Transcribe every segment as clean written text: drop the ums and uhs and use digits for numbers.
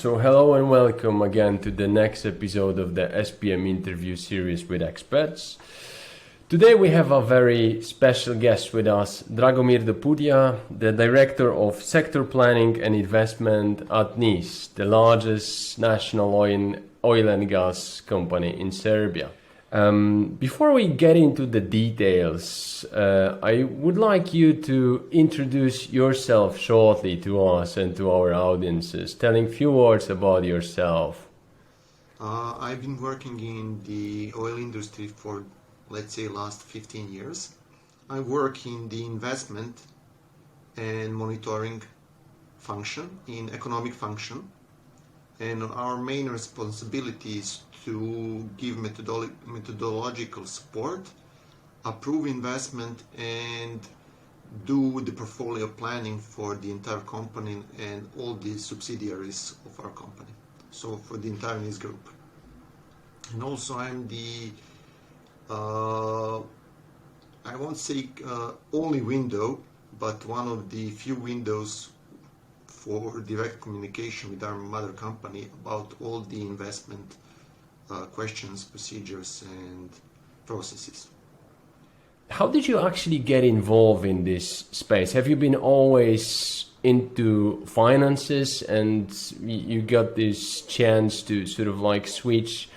So hello and welcome again to the next episode of the SPM interview series with experts. Today we have a very special guest with us, Dragomir Dopudja, the Director of Sector Planning and Investment at NIS, the largest national oil and gas company in Serbia. Before we get into the details, I would like you to introduce yourself shortly to us and to our audiences, telling a few words about yourself. I've been working in the oil industry for, let's say, last 15 years. I work in the investment and monitoring function, in economic function, and our main responsibility is to give methodological support, approve investment, and do the portfolio planning for the entire company and all the subsidiaries of our company. So for the entire NIS group. And also I'm the, I won't say only window, but one of the few windows for direct communication with our mother company about all the investment questions, procedures, and processes. How did you actually get involved in this space? Have you been always into finances and you got this chance to sort of like switch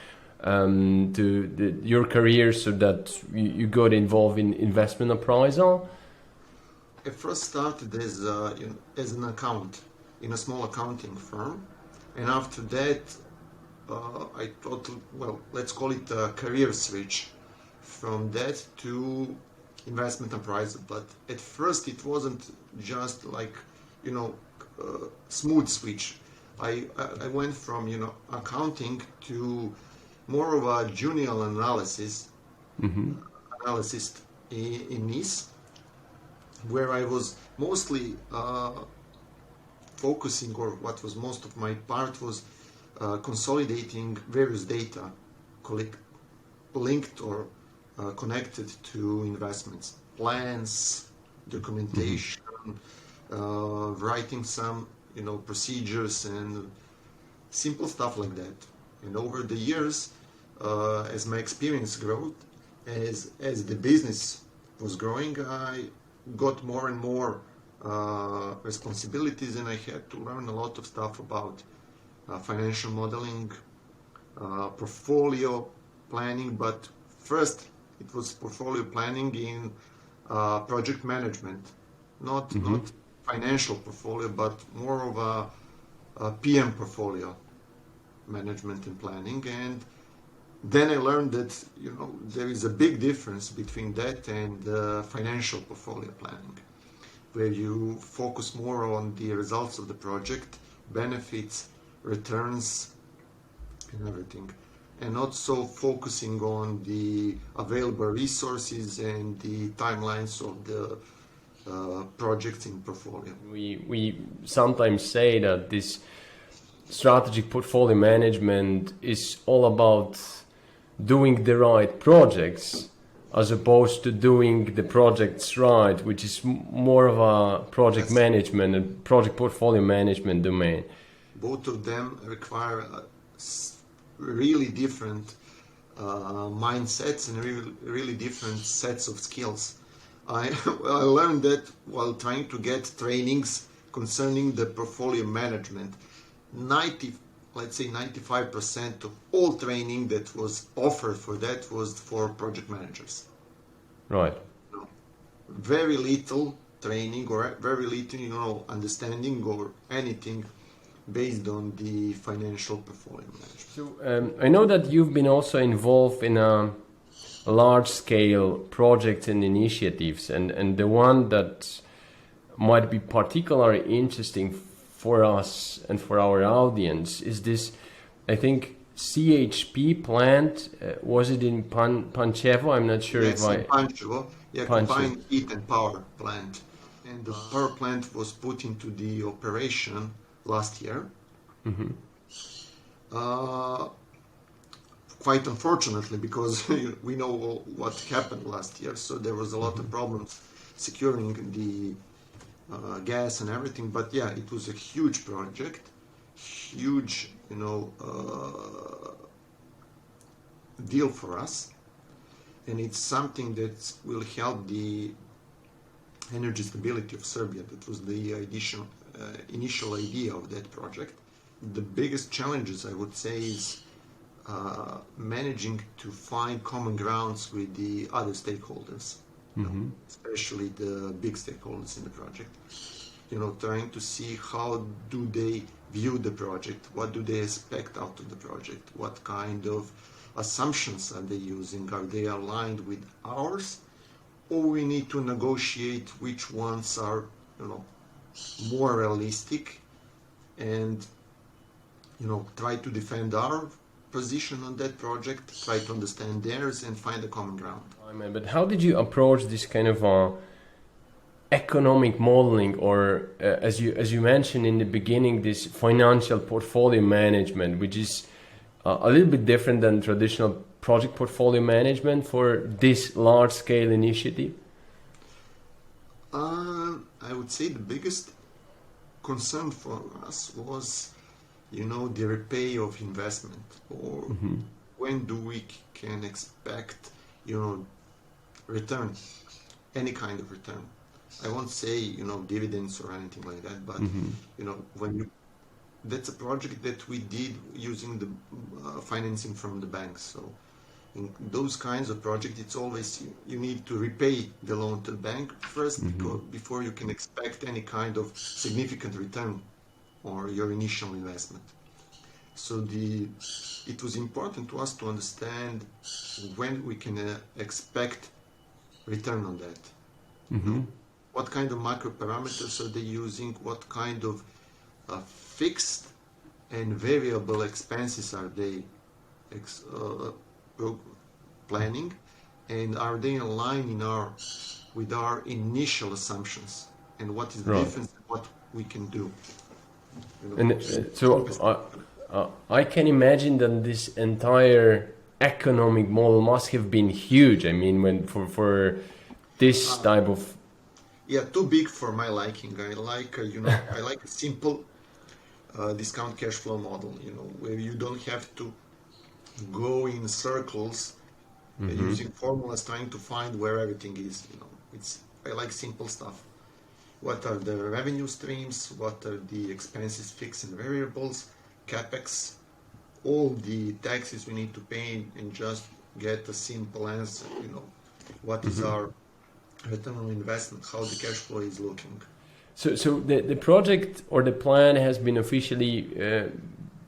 to your career so that you got involved in investment appraisal? I first started as an account in a small accounting firm, and after that I thought, well, let's call it a career switch from that to investment appraisal. But at first it wasn't just like, smooth switch. I went from, accounting to more of a junior analysis, analyst in NIS, where I was mostly focusing, or what was most of my part was consolidating various data linked or connected to investments, plans, documentation, writing some, procedures and simple stuff like that. And over the years, as my experience grew, as the business was growing, I got more and more responsibilities, and I had to learn a lot of stuff about financial modeling, portfolio planning, but first it was portfolio planning in project management, not financial portfolio, but more of a PM portfolio management and planning. And then I learned that there is a big difference between that and financial portfolio planning, where you focus more on the results of the project, benefits, returns, and everything, and not so focusing on the available resources and the timelines of the projects in portfolio. We sometimes say that this strategic portfolio management is all about doing the right projects as opposed to doing the projects right, which is more of a project management and project portfolio management domain. Both of them require really different mindsets and really different sets of skills. I learned that while trying to get trainings concerning the portfolio management. 95% of all training that was offered for that was for project managers. Right. Very little training or very little, understanding or anything based on the financial portfolio management. So I know that you've been also involved in a large-scale projects and initiatives, and the one that might be particularly interesting for us and for our audience is this, I think, CHP plant. Was it in Pančevo? I'm not sure Yes, if I... in Pančevo, combined heat and power plant. And the power plant was put into the operation last year. Quite unfortunately, because we know what happened last year, so there was a lot of problems securing the gas and everything. But yeah, it was a huge project, huge, deal for us, and it's something that will help the energy stability of Serbia. That was the initial idea of that project. The biggest challenges, I would say, is managing to find common grounds with the other stakeholders, especially the big stakeholders in the project. Trying to see how do they view the project, what do they expect out of the project, what kind of assumptions are they using, are they aligned with ours, or we need to negotiate which ones are, more realistic, and try to defend our position on that project, try to understand theirs, and find a common ground. But how did you approach this kind of economic modeling, or as you mentioned in the beginning, this financial portfolio management, which is a little bit different than traditional project portfolio management for this large-scale initiative? I would say the biggest concern for us was, the repay of investment, or when do we can expect, return, any kind of return. I won't say, dividends or anything like that, but, that's a project that we did using the financing from the banks. So in those kinds of projects, it's always, you need to repay the loan to the bank first, before you can expect any kind of significant return or your initial investment. So it was important to us to understand when we can expect return on that. What kind of macro parameters are they using? What kind of fixed and variable expenses are they planning? And are they in line with our initial assumptions? And what is the difference in what we can do? I can imagine that this entire economic model must have been huge. I mean, for this type of... Yeah, too big for my liking. I like, I like a simple discount cash flow model, where you don't have to go in circles using formulas trying to find where everything is. I like simple stuff. What are the revenue streams? What are the expenses, fixed and variables, capex, all the taxes we need to pay, and just get a simple answer. What is our return on investment? How the cash flow is looking. So the project or the plan has been officially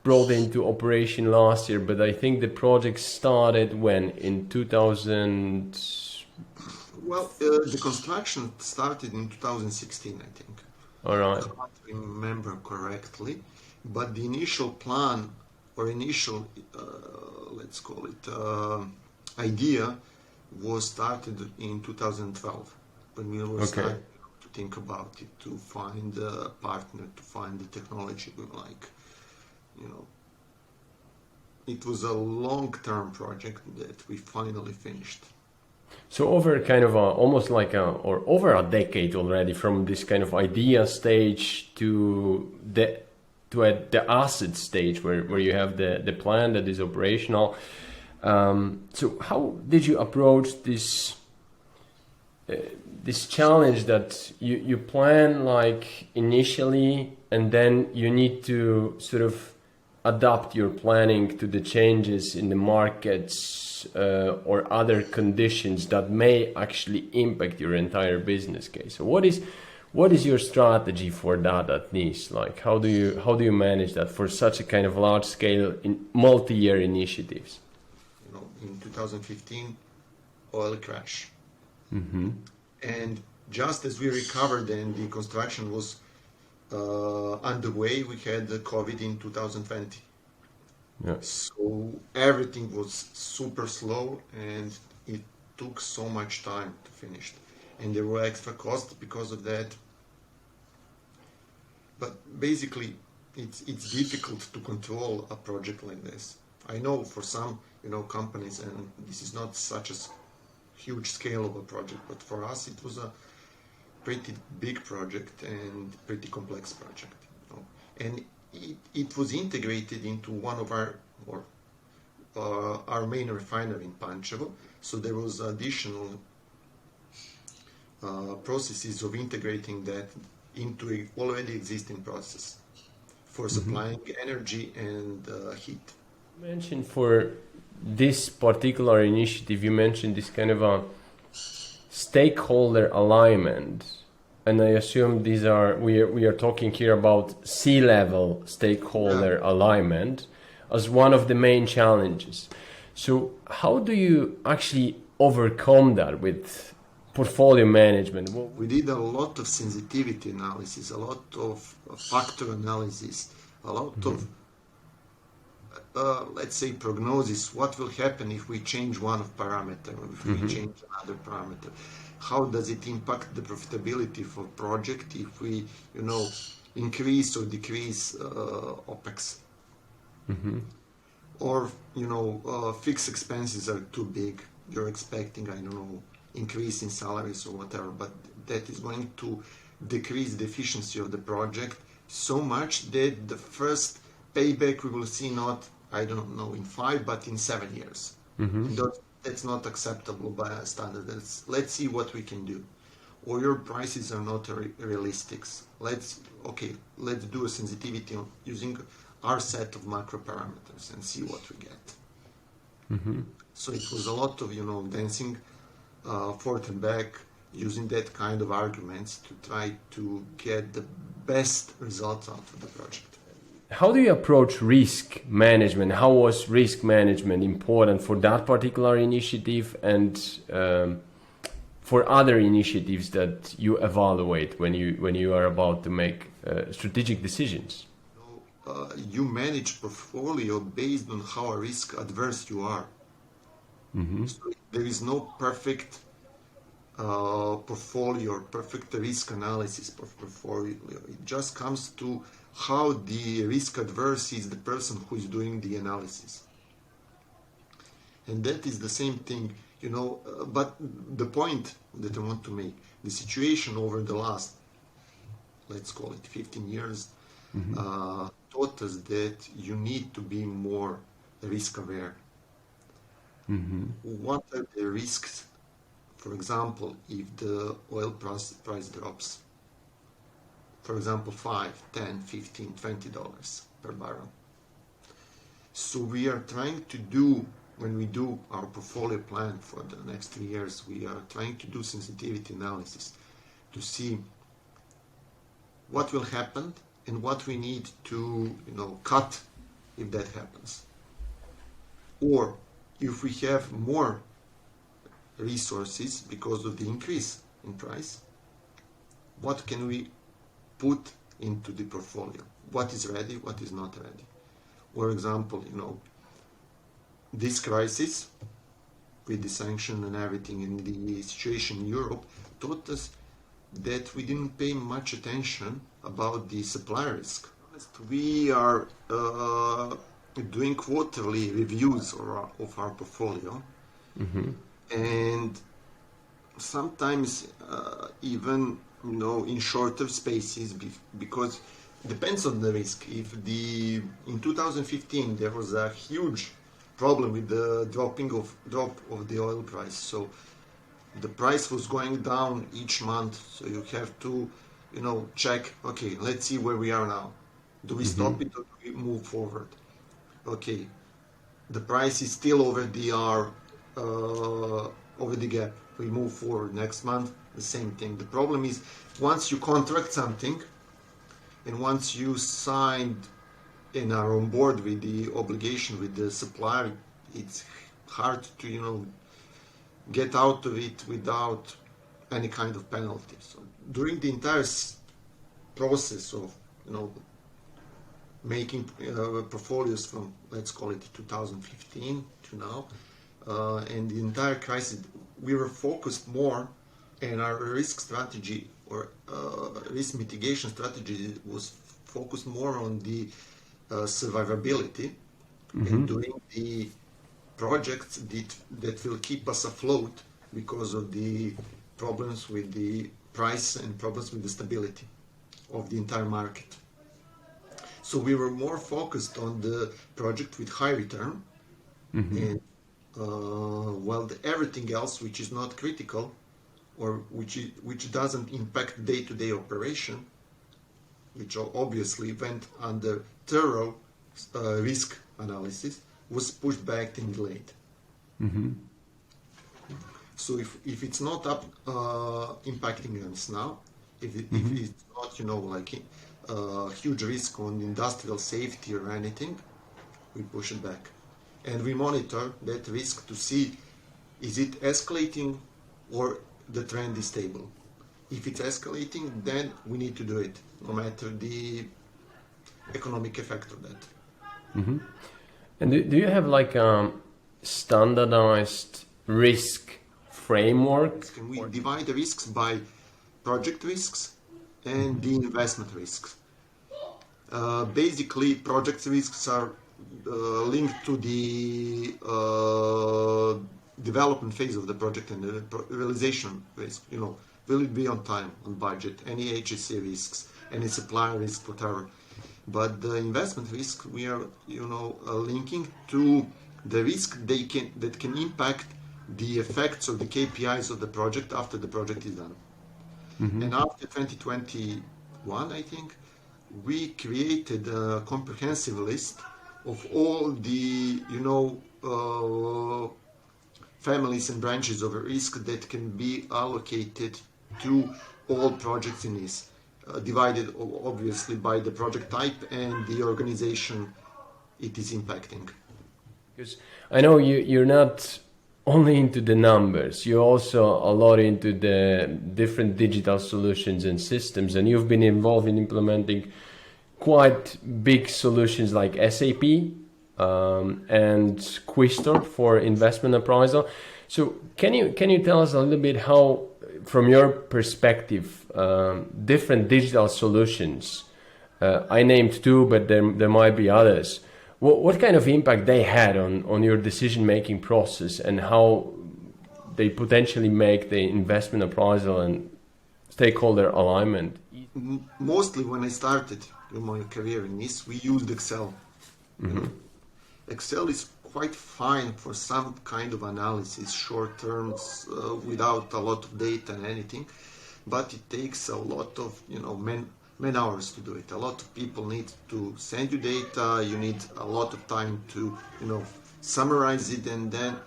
brought into operation last year, but I think the project started when, in 2000? Well, the construction started in 2016, I think. All right. I can't remember correctly, but the initial plan, or initial, let's call it, idea was started in 2012, when we were starting to think about it, to find a partner, to find the technology we like. It was a long-term project that we finally finished. So over kind of almost like or over a decade already, from this kind of idea stage to the asset stage, where you have the plan that is operational. So how did you approach this challenge that you plan like initially, and then you need to sort of adapt your planning to the changes in the markets or other conditions that may actually impact your entire business case? So what is your strategy for that at least? Like how do you manage that for such a kind of large scale multi-year initiatives? In 2015, oil crash. And just as we recovered and the construction was underway, we had the COVID in 2020. Yeah. So everything was super slow, and it took so much time to finish. And there were extra costs because of that. But basically, it's difficult to control a project like this. I know for some, companies, and this is not such a huge scale of a project, but for us it was a pretty big project and pretty complex project. And it was integrated into one of our main refinery in Pančevo. So there was additional processes of integrating that into an already existing process for supplying energy and heat. You mentioned for this particular initiative, you mentioned this kind of a stakeholder alignment, and I assume we are talking here about C-level stakeholder alignment as one of the main challenges. So how do you actually overcome that with portfolio management? We did a lot of sensitivity analysis, a lot of factor analysis, a lot of let's say prognosis. What will happen if we change one of parameter, or if we change another parameter? How does it impact the profitability for project if we, increase or decrease OPEX? Or, fixed expenses are too big. You're expecting, I don't know, increase in salaries or whatever, but that is going to decrease the efficiency of the project so much that the first payback we will see not, I don't know, in 5, but in 7 years. That's not acceptable by a standard. Let's see what we can do. Or your prices are not realistic. Let's do a sensitivity using our set of macro parameters and see what we get. So it was a lot of, dancing forth and back, using that kind of arguments to try to get the best results out of the project. How do you approach risk management? How was risk management important for that particular initiative and for other initiatives that you evaluate when you are about to make strategic decisions? You manage portfolio based on how risk adverse you are. So there is no perfect portfolio or perfect risk analysis of portfolio. It just comes to how the risk adverse is the person who is doing the analysis. And that is the same thing, but the point that I want to make, the situation over the last, let's call it 15 years, taught us that you need to be more risk aware. What are the risks? For example, if the oil price drops, for example, $5, $10, $15, $20 per barrel. So we are trying to do, when we do our portfolio plan for the next 3 years, we are trying to do sensitivity analysis to see what will happen and what we need to, cut if that happens. Or if we have more resources because of the increase in price, what can we put into the portfolio? What is ready, what is not ready? For example, this crisis with the sanction and everything in the situation in Europe taught us that we didn't pay much attention about the supply risk. We are doing quarterly reviews of our portfolio, and sometimes even in shorter spaces, because it depends on the risk. In 2015 there was a huge problem with the drop of the oil price, so the price was going down each month, so you have to check, okay, let's see where we are now. Do we stop it or do we move forward? Okay, the price is still over the gap. We move forward. Next month, the same thing. The problem is, once you contract something and once you signed and are on board with the obligation with the supplier, it's hard to get out of it without any kind of penalty. So during the entire process of making portfolios from, let's call it 2015 to now, and the entire crisis, we were focused more, and our risk strategy or risk mitigation strategy was focused more on the survivability and doing the projects that will keep us afloat because of the problems with the price and problems with the stability of the entire market. So we were more focused on the project with high return, and while everything else which is not critical or which doesn't impact day-to-day operation, which obviously went under thorough risk analysis, was pushed back and delayed. So if it's not up impacting us now, if it's not, like huge risk on industrial safety or anything, we push it back. And we monitor that risk to see, is it escalating or the trend is stable. If it's escalating, then we need to do it, no matter the economic effect of that. And do you have like a standardized risk framework? And we divide the risks by project risks and the investment risks. Basically, project risks are linked to the development phase of the project and the realization risk. Will it be on time, on budget, any HSE risks, any supplier risk, whatever. But the investment risk, we are, linking to the risk that can impact the effects of the KPIs of the project after the project is done. And after 2021, I think, we created a comprehensive list of all the, families and branches of risk that can be allocated to all projects in this, divided obviously by the project type and the organization it is impacting. Because I know you're not only into the numbers, you're also a lot into the different digital solutions and systems, and you've been involved in implementing quite big solutions like SAP and Quistor for investment appraisal. So can you tell us a little bit how, from your perspective, different digital solutions, I named two, but there might be others, what kind of impact they had on your decision-making process and how they potentially make the investment appraisal and stakeholder alignment? Mostly when I started my career in this, we used Excel. Excel is quite fine for some kind of analysis, short terms, without a lot of data and anything, but it takes a lot of man hours to do it. A lot of people need to send you data. You need a lot of time to summarize it, and then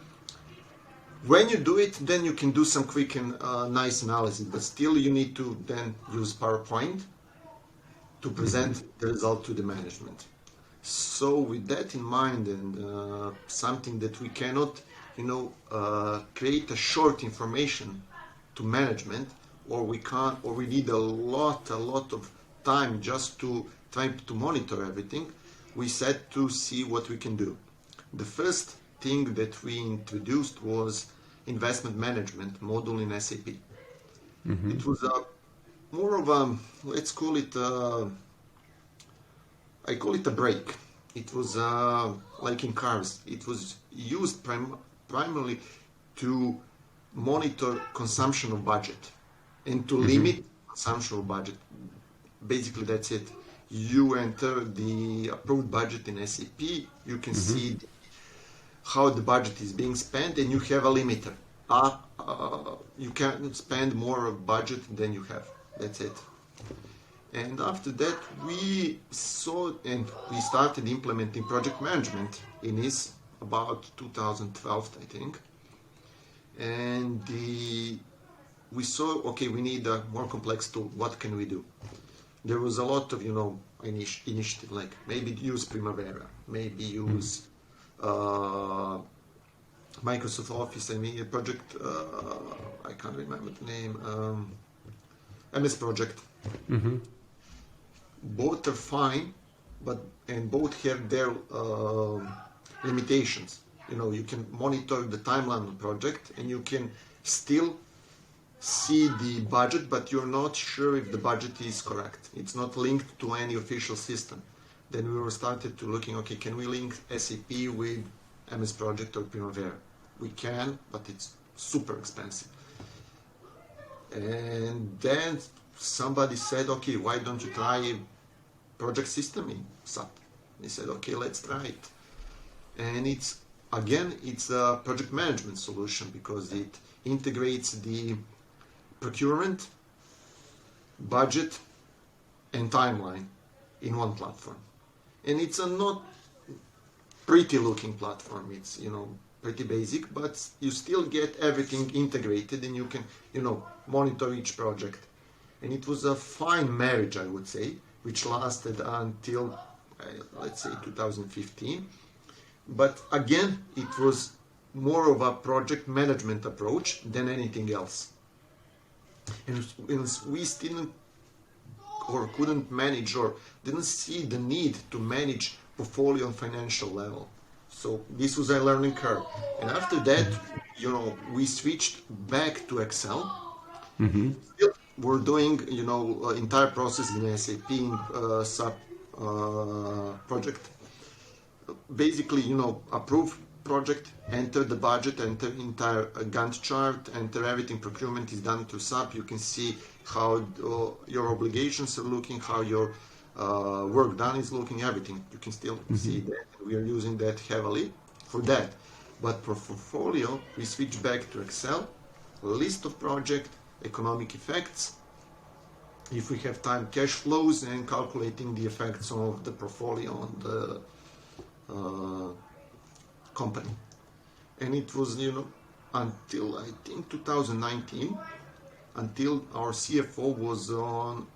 when you do it, then you can do some quick and nice analysis. But still, you need to then use PowerPoint to present the result to the management. So with that in mind, and something that we cannot, create a short information to management, or we can't, or we need a lot of time just to try to monitor everything, we set to see what we can do. The first thing that we introduced was investment management module in SAP. It was more of a, let's call it, I call it a brake. It was like in cars. It was used primarily to monitor consumption of budget and to limit consumption of budget. Basically, that's it. You enter the approved budget in SAP, you can see how the budget is being spent, and you have a limiter. You can't spend more of budget than you have. That's it. And after that, we saw and we started implementing project management in this about 2012, I think. And we saw, okay, we need a more complex tool. What can we do? There was a lot of, initiative, like maybe use Primavera, maybe use Microsoft Office. I mean, a project, I can't remember the name, MS Project. Both are fine, and both have their limitations. You can monitor the timeline of the project, and you can still see the budget, but you're not sure if the budget is correct. It's not linked to any official system. Then we were started to looking, okay, can we link SAP with MS Project or Primavera? We can, but it's super expensive. And then somebody said, okay, why don't you try project system in SAP. They said, okay, let's try it. And it's a project management solution because it integrates the procurement, budget, and timeline in one platform. And it's a not pretty looking platform. It's, pretty basic, but you still get everything integrated and you can, monitor each project. And it was a fine marriage, I would say, which lasted until, let's say, 2015. But again, it was more of a project management approach than anything else. And we still or couldn't manage or didn't see the need to manage portfolio on financial level. So this was a learning curve. And after that, we switched back to Excel. Still, we're doing, entire process in SAP in SAP project. Basically, approve project, enter the budget, enter entire Gantt chart, enter everything. Procurement is done through SAP. You can see how your obligations are looking, how your work done is looking, everything. You can still see that. We are using that heavily for that. But for portfolio, we switch back to Excel, list of project, economic effects, if we have time, cash flows, and calculating the effects of the portfolio on the company. And it was, until I think 2019, until our CFO was on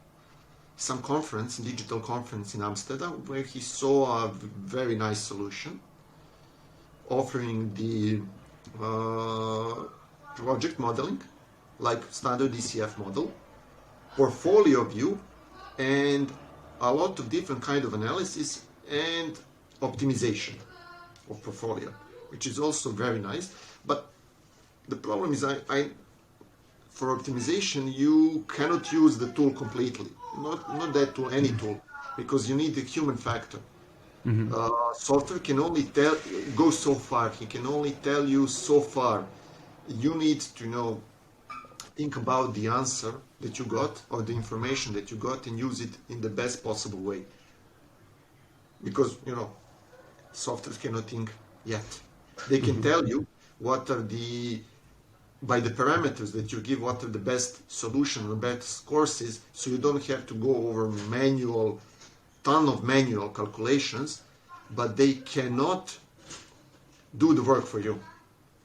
some conference, digital conference in Amsterdam, where he saw a very nice solution offering the project modeling, like standard DCF model, portfolio view, and a lot of different kind of analysis and optimization of portfolio, which is also very nice. But the problem is, for optimization, you cannot use the tool completely. Not that tool, any tool, because you need the human factor. Software can only go so far. He can only tell you so far. You need to think about the answer that you got or the information that you got and use it in the best possible way. Because software cannot think yet. They can tell you what are by the parameters that you give, what are the best solution, the best courses, so you don't have to go over ton of manual calculations, but they cannot do the work for you.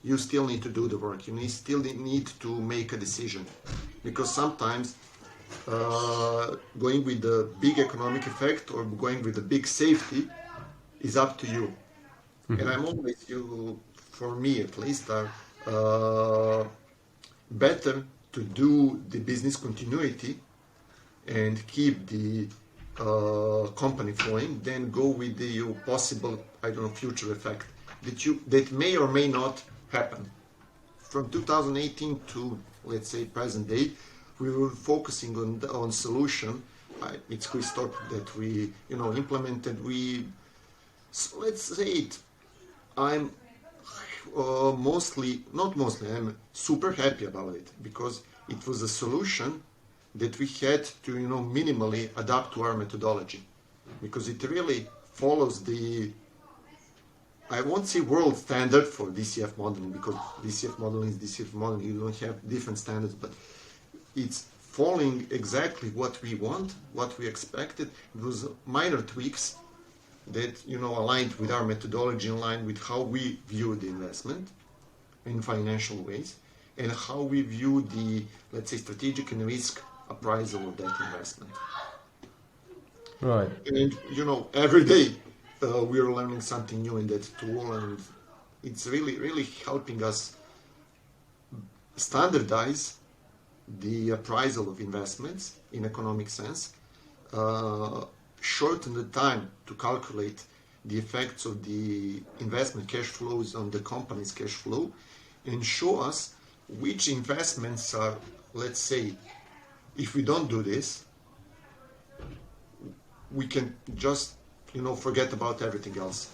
You still need to do the work. You still need to make a decision, because sometimes going with the big economic effect or going with the big safety is up to you. And I'm always, for me at least, better to do the business continuity and keep the company flowing than go with the possible, future effect that may or may not happen. From 2018 to, let's say, present day, we were focusing on solution. It's Christoph that we, implemented. Let's say it. I'm I'm super happy about it, because it was a solution that we had to, minimally adapt to our methodology, because it really follows I won't say world standard for DCF modeling, because DCF modeling is DCF modeling. You don't have different standards, but it's following exactly what we want, what we expected. It was minor tweaks that aligned with our methodology, aligned with how we view the investment in financial ways, and how we view the, let's say, strategic and risk appraisal of that investment. Right. And every day we are learning something new in that tool, and it's really helping us standardize the appraisal of investments in economic sense, shorten the time to calculate the effects of the investment cash flows on the company's cash flow, and show us which investments are, let's say, if we don't do this, we can just forget about everything else.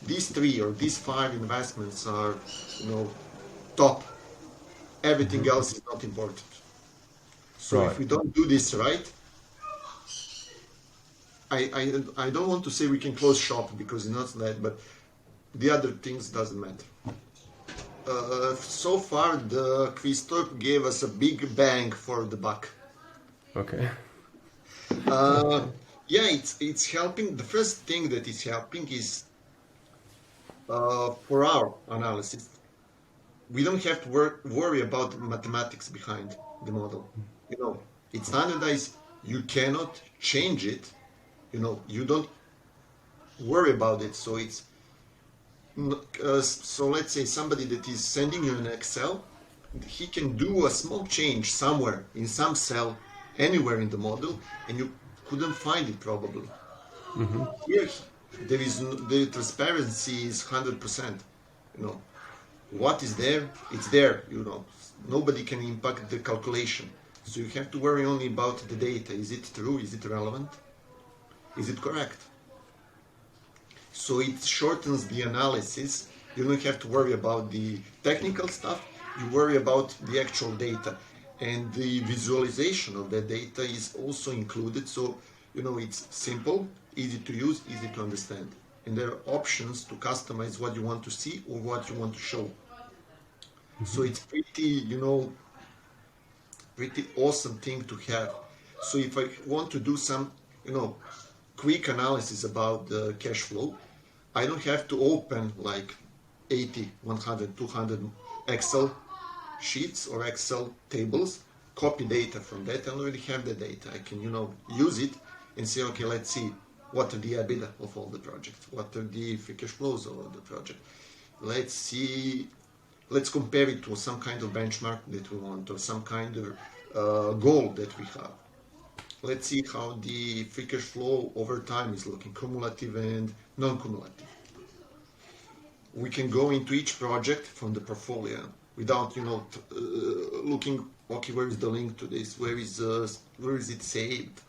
These 3 or these 5 investments are top. Everything else is not important. So Right. if we don't do this right, I don't want to say we can close shop because it's not that, but the other things doesn't matter. So far, the Quiztop gave us a big bang for the buck. Okay. Yeah, it's helping. The first thing that is helping is for our analysis. We don't have to worry about mathematics behind the model. You know, it's standardized. You cannot change it. You know, you don't worry about it. So it's so let's say somebody that is sending you an Excel, he can do a small change somewhere in some cell, anywhere in the model, and you couldn't find it probably. Here, there is the transparency is 100%. You know, what is there, it's there. You know, nobody can impact the calculation. So you have to worry only about the data. Is it true? Is it relevant? Is it correct? So it shortens the analysis. You don't have to worry about the technical stuff. You worry about the actual data. And the visualization of that data is also included. So, you know, it's simple, easy to use, easy to understand. And there are options to customize what you want to see or what you want to show. So it's pretty, you know, pretty awesome thing to have. So if I want to do some, you know, quick analysis about the cash flow, I don't have to open like 80, 100, 200 Excel sheets or Excel tables, copy data from that. I already have the data. I can, you know, use it and say, okay, let's see what are the EBITDA of all the projects, what are the free cash flows of all the project. Let's see, let's compare it to some kind of benchmark that we want or some kind of goal that we have. Let's see how the free cash flow over time is looking, cumulative and non-cumulative. We can go into each project from the portfolio without, you know, looking, okay, where is the link to this? Where is it saved?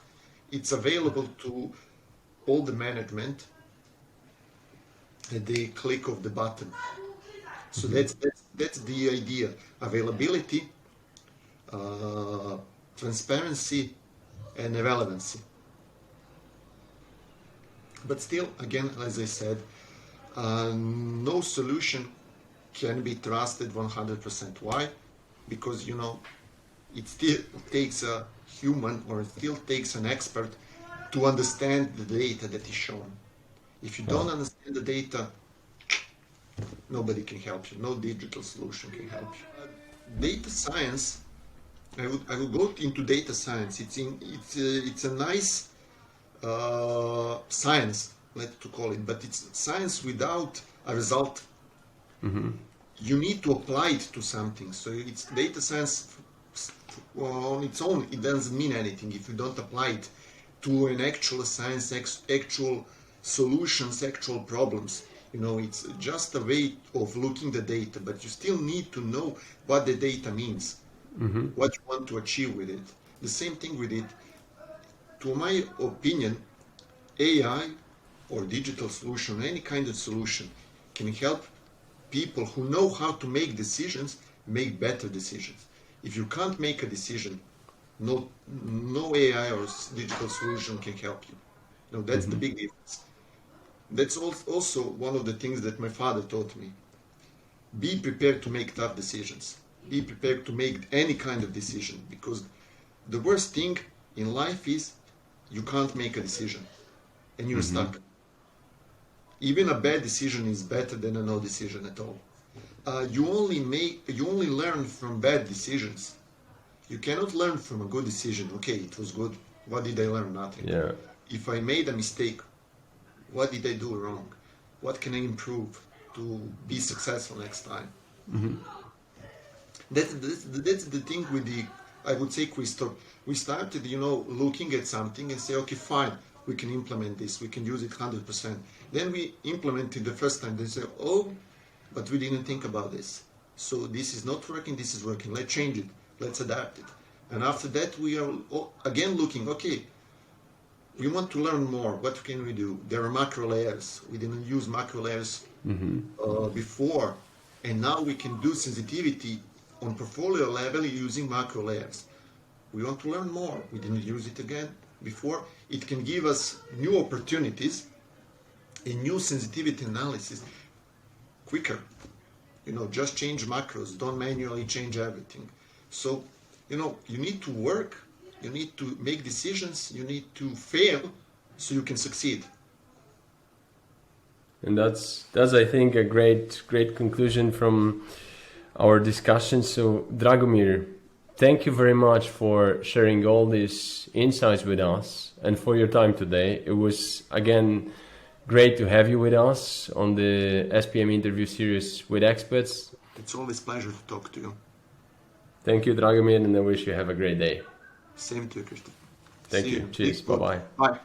It's available to all the management at the click of the button. So that's the idea. Availability, transparency, and relevancy. But still, again, as I said, no solution can be trusted 100%. Why? Because, you know, it still takes a human or it still takes an expert to understand the data that is shown. If you don't understand the data, nobody can help you. No digital solution can help you. Data science, I would go into data science. It's a nice science, let's to call it, but it's science without a result. You need to apply it to something. So it's data science on its own. It doesn't mean anything if you don't apply it to an actual science, actual solutions, actual problems. You know, it's just a way of looking the data, but you still need to know what the data means, what you want to achieve with it. The same thing with it. To my opinion, AI or digital solution, any kind of solution, can help people who know how to make decisions make better decisions. If you can't make a decision, no AI or digital solution can help you. No, that's the big difference. That's also one of the things that my father taught me. Be prepared to make tough decisions. Be prepared to make any kind of decision, because the worst thing in life is you can't make a decision and you're stuck. Even a bad decision is better than a no decision at all. You only learn from bad decisions. You cannot learn from a good decision. Okay, it was good. What did I learn? Nothing. Yeah. If I made a mistake, what did I do wrong? What can I improve to be successful next time? That's the thing with the, I would say, Quiztop. We started, you know, looking at something and say, okay, fine, we can implement this, we can use it 100%. Then we implement it the first time, they say, oh, but we didn't think about this. So this is not working, this is working, let's change it, let's adapt it. And after that, we are again looking, okay, we want to learn more, what can we do? There are macro layers, we didn't use macro layers before, and now we can do sensitivity on portfolio level using macro layers. We want to learn more, we didn't use it again, before, it can give us new opportunities and new sensitivity analysis quicker. Just change macros, don't manually change everything. So, you need to work, you need to make decisions, you need to fail so you can succeed. And that's I think a great conclusion from our discussion. So Dragomir, thank you very much for sharing all these insights with us and for your time today. It was again great to have you with us on the SPM interview series with experts. It's always a pleasure to talk to you. Thank you, Dragomir, and I wish you have a great day. Same to you, Christian. Thank you. Cheers. Bye-bye. Bye.